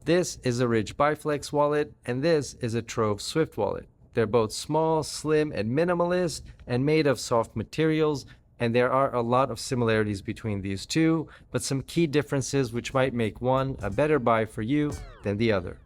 This is a Ridge Biflex wallet, and this is a Trove Swift wallet. They're both small, slim, and minimalist, and made of soft materials, and there are a lot of similarities between these two, but some key differences which might make one a better buy for you than the other.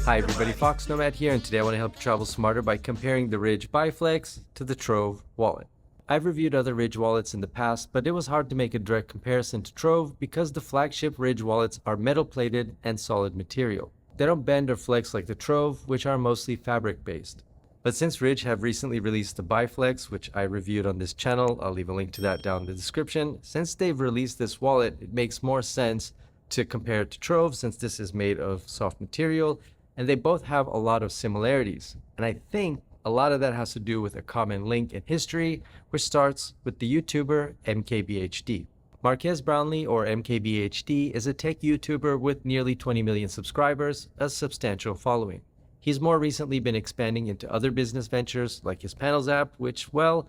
Hi everybody, foXnoMad here, and today I want to help you travel smarter by comparing the Ridge Biflex to the Trove wallet. I've reviewed other Ridge wallets in the past, but it was hard to make a direct comparison to Trove because the flagship Ridge wallets are metal-plated and solid material. They don't bend or flex like the Trove, which are mostly fabric-based. But since Ridge have recently released the Biflex, which I reviewed on this channel, I'll leave a link to that down in the description. Since they've released this wallet, it makes more sense to compare it to Trove since this is made of soft material, and they both have a lot of similarities. And I think a lot of that has to do with a common link in history, which starts with the YouTuber MKBHD. Marques Brownlee, or MKBHD, is a tech YouTuber with nearly 20 million subscribers, a substantial following. He's more recently been expanding into other business ventures like his panels app, which, well,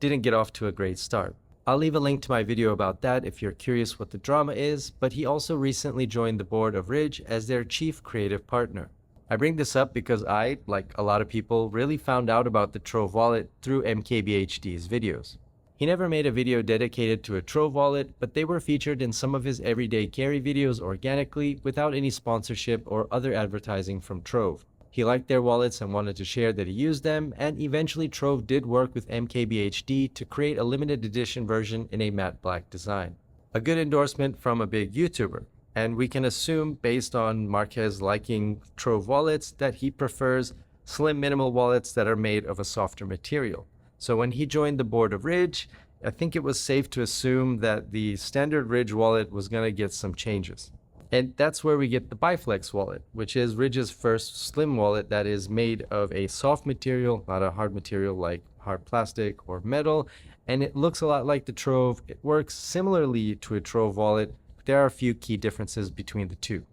didn't get off to a great start. I'll leave a link to my video about that if you're curious what the drama is, but he also recently joined the board of Ridge as their chief creative partner. I bring this up because I, like a lot of people, really found out about the Trove wallet through MKBHD's videos. He never made a video dedicated to a Trove wallet, but they were featured in some of his everyday carry videos organically without any sponsorship or other advertising from Trove. He liked their wallets and wanted to share that he used them, and eventually Trove did work with MKBHD to create a limited edition version in a matte black design. A good endorsement from a big YouTuber. And we can assume, based on Marques liking Trove wallets, that he prefers slim minimal wallets that are made of a softer material. So when he joined the board of Ridge, I think it was safe to assume that the standard Ridge wallet was going to get some changes. And that's where we get the Biflex wallet, which is Ridge's first slim wallet that is made of a soft material, not a hard material like hard plastic or metal. And it looks a lot like the Trove. It works similarly to a Trove wallet. There are a few key differences between the two.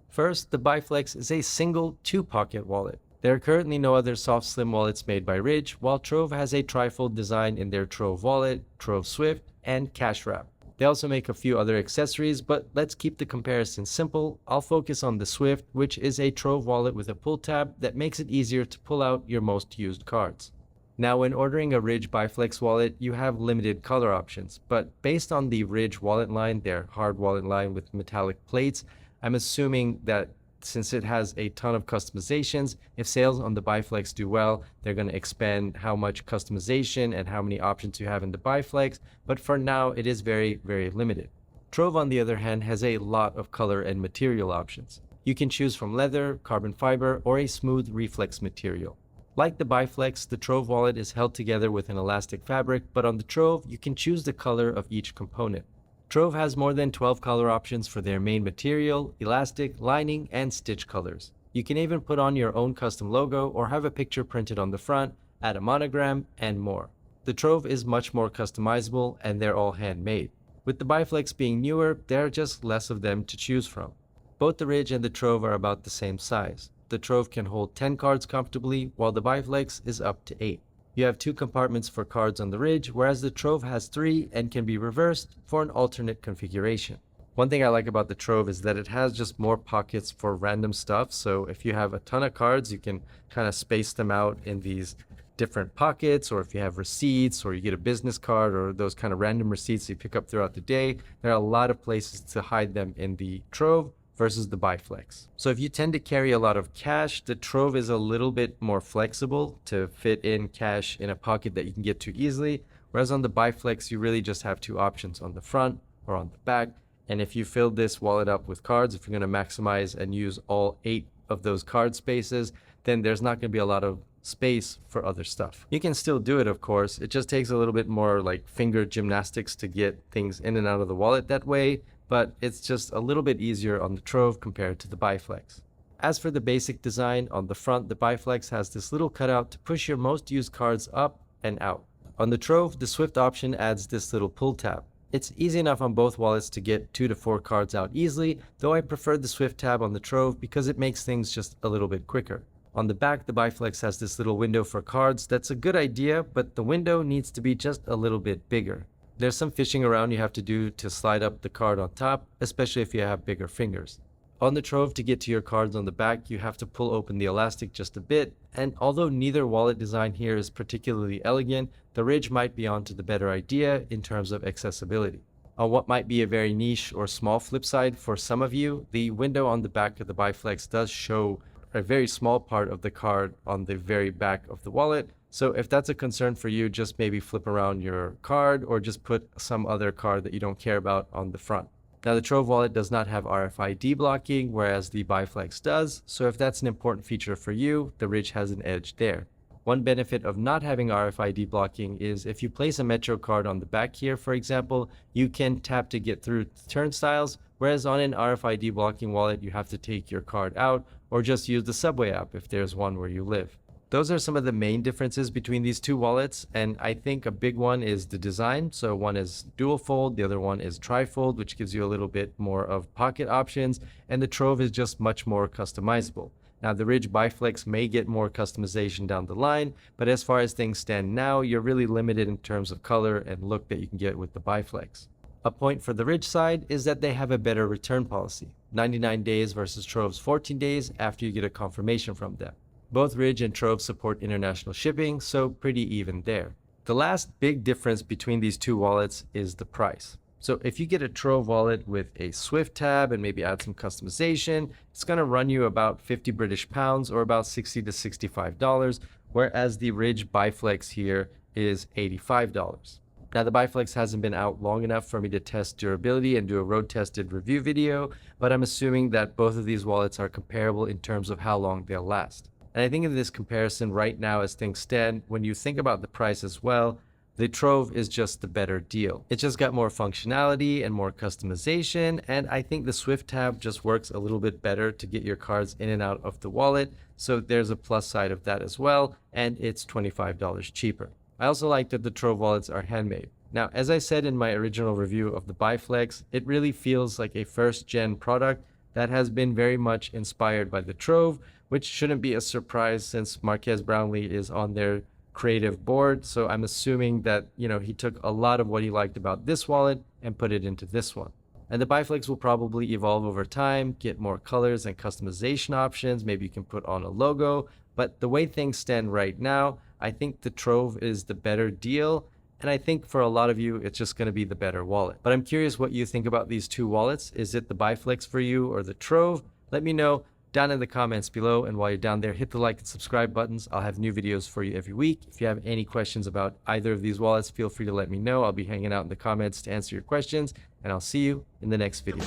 First, the Biflex is a single two-pocket wallet. There are currently no other soft slim wallets made by Ridge, while Trove has a trifold design in their Trove wallet, Trove Swift, and Cash Wrap. They also make a few other accessories, but let's keep the comparison simple. I'll focus on the Swift, which is a Trove wallet with a pull tab that makes it easier to pull out your most used cards. Now, when ordering a Ridge Biflex wallet, you have limited color options, but based on the Ridge wallet line, their hard wallet line with metallic plates, I'm assuming that since it has a ton of customizations, if sales on the Biflex do well, they're going to expand how much customization and how many options you have in the Biflex, but for now, it is very, very limited. Trove, on the other hand, has a lot of color and material options. You can choose from leather, carbon fiber, or a smooth reflex material. Like the Biflex, the Trove wallet is held together with an elastic fabric, but on the Trove, you can choose the color of each component. Trove has more than 12 color options for their main material, elastic, lining, and stitch colors. You can even put on your own custom logo or have a picture printed on the front, add a monogram, and more. The Trove is much more customizable, and they're all handmade. With the Biflex being newer, there are just less of them to choose from. Both the Ridge and the Trove are about the same size. The Trove can hold 10 cards comfortably, while the Biflex is up to 8. You have 2 compartments for cards on the Ridge, whereas the Trove has 3 and can be reversed for an alternate configuration. One thing I like about the Trove is that it has just more pockets for random stuff, so if you have a ton of cards, you can kind of space them out in these different pockets, or if you have receipts, or you get a business card, or those kind of random receipts you pick up throughout the day, there are a lot of places to hide them in the Trove versus the Biflex. So if you tend to carry a lot of cash, the Trove is a little bit more flexible to fit in cash in a pocket that you can get to easily, whereas on the Biflex, you really just have 2 options on the front or on the back. And if you fill this wallet up with cards, if you're going to maximize and use all 8 of those card spaces, then there's not going to be a lot of space for other stuff. You can still do it, of course. It just takes a little bit more like finger gymnastics to get things in and out of the wallet that way, but it's just a little bit easier on the Trove compared to the Biflex. As for the basic design, on the front, the Biflex has this little cutout to push your most used cards up and out. On the Trove, the Swift option adds this little pull tab. It's easy enough on both wallets to get 2 to 4 cards out easily, though I prefer the Swift tab on the Trove because it makes things just a little bit quicker. On the back, the Biflex has this little window for cards. That's a good idea, but the window needs to be just a little bit bigger. There's some fishing around you have to do to slide up the card on top, especially if you have bigger fingers. On the Trove, to get to your cards on the back, you have to pull open the elastic just a bit, and although neither wallet design here is particularly elegant, the Ridge might be onto the better idea in terms of accessibility. On what might be a very niche or small flip side for some of you, the window on the back of the Biflex does show a very small part of the card on the very back of the wallet. So if that's a concern for you, just maybe flip around your card or just put some other card that you don't care about on the front. Now, the Trove wallet does not have RFID blocking, whereas the Biflex does. So if that's an important feature for you, the Ridge has an edge there. One benefit of not having RFID blocking is if you place a Metro card on the back here, for example, you can tap to get through the turnstiles, whereas on an RFID blocking wallet, you have to take your card out or just use the Subway app if there's one where you live. Those are some of the main differences between these two wallets, and I think a big one is the design. So one is dual fold, the other one is trifold, which gives you a little bit more of pocket options, and the Trove is just much more customizable. Now, the Ridge Biflex may get more customization down the line, but as far as things stand now, you're really limited in terms of color and look that you can get with the Biflex. A point for the Ridge side is that they have a better return policy, 99 days versus Trove's 14 days after you get a confirmation from them. Both Ridge and Trove support international shipping, so pretty even there. The last big difference between these two wallets is the price. So if you get a Trove wallet with a Swift tab and maybe add some customization, it's going to run you about 50 British pounds or about $60 to $65, whereas the Ridge Biflex here is $85. Now, the Biflex hasn't been out long enough for me to test durability and do a road tested review video, but I'm assuming that both of these wallets are comparable in terms of how long they'll last. And I think in this comparison right now as things stand, when you think about the price as well, the Trove is just the better deal. It's just got more functionality and more customization, and I think the Swift tab just works a little bit better to get your cards in and out of the wallet, so there's a plus side of that as well, and it's $25 cheaper. I also like that the Trove wallets are handmade. Now, as I said in my original review of the Biflex, it really feels like a first-gen product that has been very much inspired by the Trove, which shouldn't be a surprise since Marques Brownlee is on their creative board. So I'm assuming that, he took a lot of what he liked about this wallet and put it into this one. And the Biflex will probably evolve over time, get more colors and customization options. Maybe you can put on a logo. But the way things stand right now, I think the Trove is the better deal. And I think for a lot of you, it's just going to be the better wallet. But I'm curious what you think about these two wallets. Is it the Biflex for you or the Trove? Let me know down in the comments below. And while you're down there, hit the like and subscribe buttons. I'll have new videos for you every week. If you have any questions about either of these wallets, feel free to let me know. I'll be hanging out in the comments to answer your questions. And I'll see you in the next video.